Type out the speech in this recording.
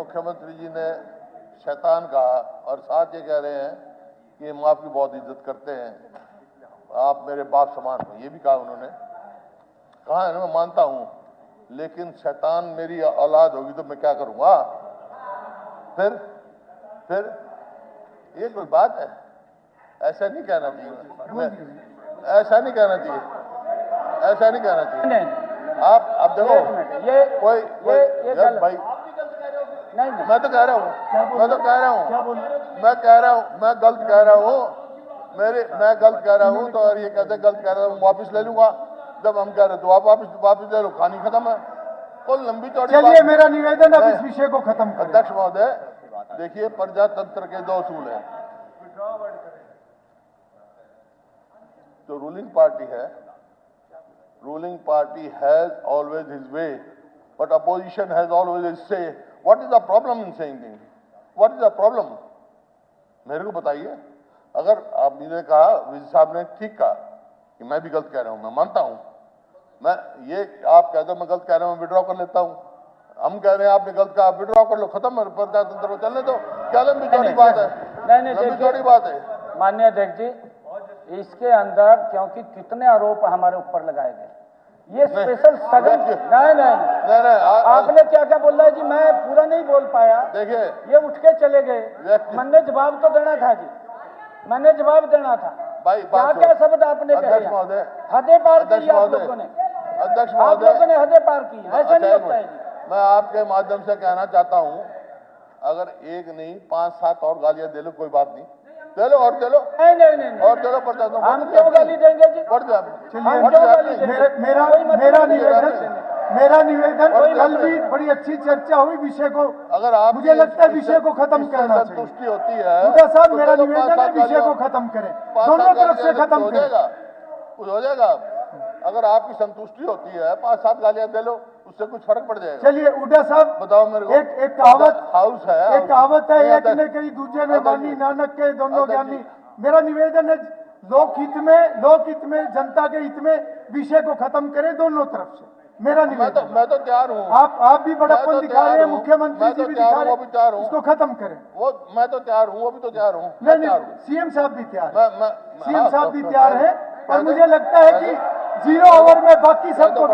मुख्यमंत्री जी ने शैतान कहा और साथ ये कह रहे हैं कि हम आपकी बहुत इज्जत करते हैं, आप मेरे बाप समान हो, ये भी कहा उन्होंने। कहा है ना, मैं मानता हूं, लेकिन शैतान मेरी औलाद होगी तो मैं क्या करूंगा? फिर ये कोई बात है? ऐसा नहीं कहना चाहिए, ऐसा नहीं कहना चाहिए, ऐसा नहीं कहना चाहिए। आप अब देखो, ये कोई भाई, नहीं, मैं तो कह रहा हूँ, मैं गलत कह रहा हूँ, मैं गलत कह रहा हूँ, तो और ये कहते गलत कह रहा हूँ, वापस ले लूंगा। जब हम कह रहे तो आप वापस ले लो, कहानी खत्म है। कोई लंबी चौड़ी चलिए, मेरा निवेदन अब इस विषय को खत्म करें। अध्यक्ष महोदय, देखिए, प्रजातंत्र के 2 असूल हैं। जो रूलिंग पार्टी है, ruling party has always his way, but opposition has always his say. What is the problem in saying thing? What is the problem? मेरे को बताइए। अगर आपने कहा, विजय साहब ने ठीक कहा कि मैं भी गलत कह रहा हूं, मैं मानता हूं, मैं ये आप कहते हो मैं गलत कह रहा हूं, विड्रॉ कर लेता हूं। हम कह रहे हैं आपने गलत कहा, विड्रॉ कर लो, खत्म है, प्रजातंत्र को चलने दो। क्या लंबी चौड़ी बात है? लंबी चौड़ी बात है। माननीय अध्यक्ष जी, इसके अंदर क्योंकि कितने आरोप हमारे ऊपर लगाए गए, ये स्पेशल सदन नहीं, आपने क्या क्या बोल रहा है जी? मैं पूरा नहीं बोल पाया। देखिए, ये उठ के चले गए, मैंने जवाब तो देना था जी, मैंने जवाब देना था। भाई क्या क्या शब्द आपने कहे? हदें पार की आप लोगों ने, आप लोगों ने हदें पार की, ऐसा नहीं होता है जी। मैं आपके माध्यम से कहना चाहता हूं, अगर एक नहीं 5-7 और गालियां दे लो, कोई बात नहीं, दे लो, और दे लो, नहीं, और दे लो, प्रजातंत्र। हम क्यों गाली देंगे जी? मेरा निवेदन, कल भी बड़ी अच्छी चर्चा हुई, विषय को, अगर आप, मुझे लगता है विषय को खत्म करना चाहिए। संतुष्टि होती है, हुड्डा साहब, मेरा निवेदन है विषय को खत्म करें, दोनों तरफ से खत्म करें, कुछ हो जाएगा। अगर आपकी संतुष्टि होती है, 5-7 गालियां दे लो, उससे कुछ फर्क पड़ जाएगा। चलिए हुड्डा साहब, बताओ मेरे को। एक कहावत हाउस है, एक कहावत है, एक ने कही दूसरे ने मानी, नानक के दोनों ज्ञानी। मेरा निवेदन है, लोकहित में, जनता के हित में विषय को खत्म करें, दोनों तरफ से मेरा निवेदन। मैं तो तैयार हूँ। आप भी बड़प्पन दिखा रहे हैं, मुख्यमंत्री जी भी दिखा रहे हैं, इसको खत्म करें। वो मैं तो तैयार हूँ, वो भी तो तैयार हूँ। नहीं, सीएम साहब भी तैयार है, सीएम हाँ, साहब भी तैयार है, और मुझे लगता है कि 0 ओवर में बाकी सबको